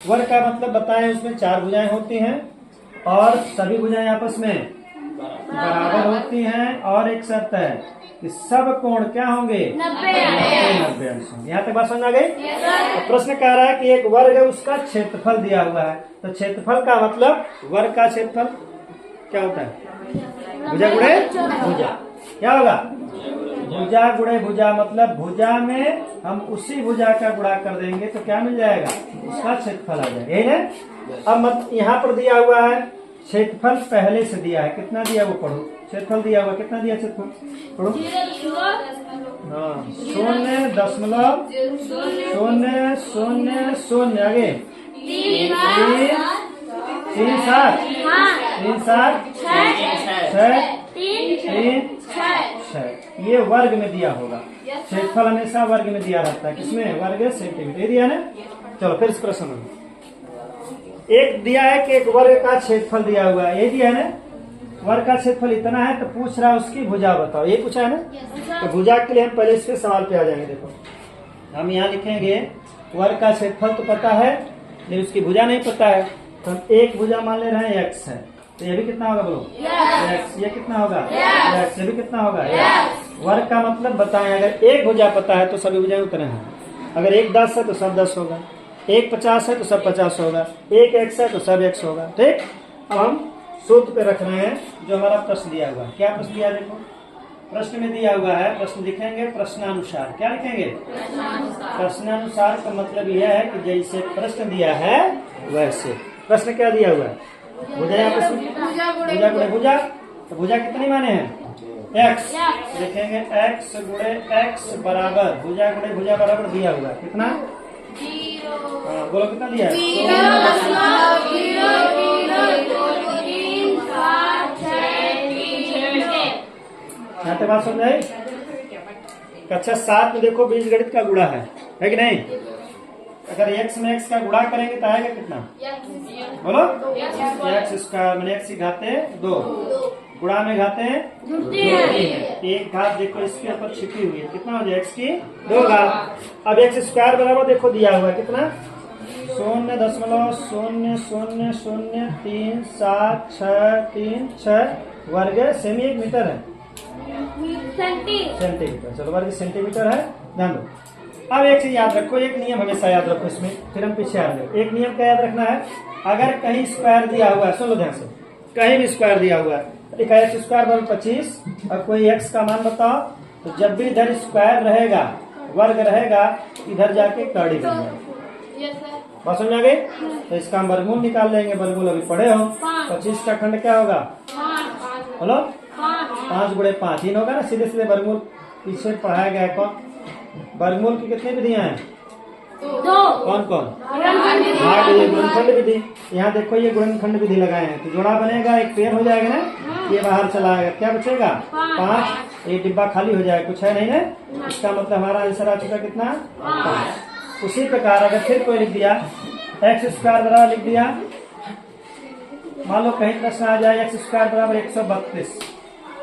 वर्ग का मतलब बताएं, उसमें 4 भुजाएं होती हैं और सभी भुजाएं आपस में बराबर होती हैं, और एक शर्त है कि सब कोण क्या होंगे? 90 अंश होंगे। यहाँ तक बात समझ आ गई? तो प्रश्न कह रहा है कि एक वर्ग है, उसका क्षेत्रफल दिया हुआ है। तो क्षेत्रफल का मतलब वर्ग का क्षेत्रफल क्या होता है? भुजा गुणे भुजा। क्या होगा? भुजा गुणे भुजा, मतलब भुजा में हम उसी भुजा का गुणा कर देंगे तो क्या मिल जाएगा? उसका क्षेत्रफल आ जाएगा। यही है। अब मत यहाँ पर दिया हुआ है क्षेत्रफल, पहले से दिया है। कितना दिया वो पढ़ो। क्षेत्रफल दिया हुआ कितना दिया? क्षेत्रफल पढ़ो। 0.00000 आगे 3 7 3 6। ये वर्ग में दिया होगा। क्षेत्रफल हमेशा वर्ग में दिया रहता है। किसमें? वर्ग सेंटीमीटर। ये दिया ना। चलो फिर इस प्रश्न में एक दिया है कि एक वर्ग का क्षेत्रफल दिया हुआ है। ये दिया है ना, वर्ग का क्षेत्रफल इतना है, तो पूछ रहा है उसकी भुजा बताओ। ये पूछा है ना। तो भुजा के लिए हम पहले इसके सवाल पे आ जाएंगे। देखो हम यहाँ लिखेंगे वर्ग का क्षेत्रफल तो पता है लेकिन उसकी भुजा नहीं पता है। तो हम एक भुजा मान ले रहे हैं x है, तो ये भी कितना होगा बोलो? x। ये कितना होगा? x। ये भी कितना होगा? वर्ग का मतलब बताएं, अगर एक भुजा पता है तो सभी भुजाएं उतने हैं। अगर एक 10 है तो सब 10 होगा, एक 50 है तो सब 50 होगा, एक x है तो सब x होगा। ठीक। अब हम सूत्र पे रख रहे हैं जो हमारा प्रश्न दिया हुआ है। क्या प्रश्न दिया? देखो प्रश्न में दिया हुआ है, प्रश्न लिखेंगे प्रश्नानुसार। क्या लिखेंगे? प्रश्नानुसार का मतलब यह है कि जैसे प्रश्न दिया है वैसे। प्रश्न क्या दिया हुआ है? भुजा आपस में भुजा गुणे भुजा। तो भुजा कितनी माने हैं? x। लिखेंगे x गुणे x बराबर भुजा गुणे भुजा बराबर दिया हुआ है कितना? हाँ बोलो कितना दिया है? यहाँ तक बात समझ आई? कक्षा 7 में देखो बीजगणित का गुणा है कि नहीं? अगर x में x का गुणा करेंगे तो आएगा कितना? बोलो x स्क्वायर मैंने x की घाते 2, गुणा में घाते हैं एक घात। देखो इसके ऊपर छिपी हुई है, कितना हो जाए? x की 2 घात। अब x स्क्वायर बराबर देखो दिया हुआ है कितना? 0.0003763 वर्ग सेमी 1 मीटर है सेंटीमीटर। चलो वर्ग सेंटीमीटर है, ध्यान दो। अब एक चीज याद रखो, एक नियम हमेशा याद रखो इसमें, फिर हम पीछे आ रहे। एक नियम क्या याद रखना है? अगर कहीं स्क्वायर दिया हुआ है, सुन लो ध्यान से, कहीं भी स्क्वायर दिया हुआ है, लिखा है x स्क्वायर बराबर 25 और कोई x का मान बताओ, तो जब भी इधर स्क्वायर रहेगा वर्ग रहेगा, इधर जाके कड़ी बन जाएगा। बात समझ आ गई? तो इसका हम वर्गमूल निकाल लेंगे। वर्गमूल अभी पढ़े हो। 25 का खंड क्या होगा? बोलो 5 गुणे 5 ही होगा ना। सीधे सीधे वर्गमूल पीछे पढ़ाया गया है। कौन वर्गमूल की कितनी विधियां हैं? 2। कौन कौन? भाग गुणनखंड विधि। यहाँ देखो ये गुणनखंड विधि लगाए हैं तो जोड़ा बनेगा, एक पेड़ हो जाएगा ना, ये बाहर चला आएगा, क्या बचेगा? 5। एक डिब्बा खाली हो जाएगा, कुछ है नहीं ना। इसका मतलब हमारा आंसर आ चुका कितना? 5। उसी प्रकार अगर फिर कोई लिख दिया x स्क्वायर बराबर लिख दिया, मान लो कहीं प्रश्न आ जाए x स्क्वायर बराबर 132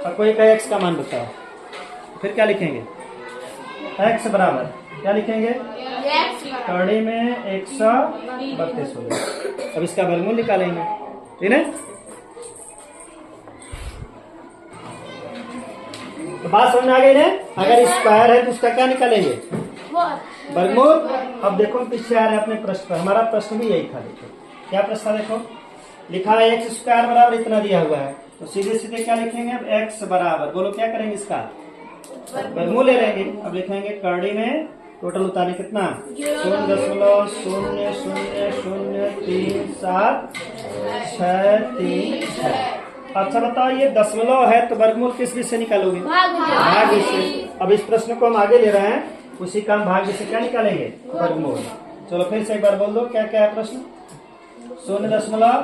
और कोई कहे x का मान बताओ, फिर क्या लिखेंगे? x बराबर क्या लिखेंगे? कड़ी में 132 हो गया। अब इसका वर्गमूल निकालेंगे, ठीक है? तो बात समझ में आ गई ना? अगर स्क्वायर है तो उसका क्या निकालेंगे? वर्गमूल। अब देखो पीछे आ रहे हैं अपने प्रश्न पर। हमारा प्रश्न भी यही था। देखो क्या प्रश्न था? देखो लिखा है x स्क्वायर बराबर इतना दिया हुआ है, तो सीधे सीधे क्या लिखेंगे? अब x बराबर बोलो क्या करेंगे? इसका वर्गमूल ले लेंगे। अब लिखेंगे कड़ी में टोटल उतारे कितना? 0.0003763। अच्छा बताओ ये दशमलव है तो वर्गमूल किस बीच से निकालोगे? भाग से। अब इस प्रश्न को हम आगे ले रहे हैं, उसी का हम भाग्य से क्या निकालेंगे? वर्गमूल। चलो फिर से एक बार बोल दो क्या क्या है प्रश्न? 0.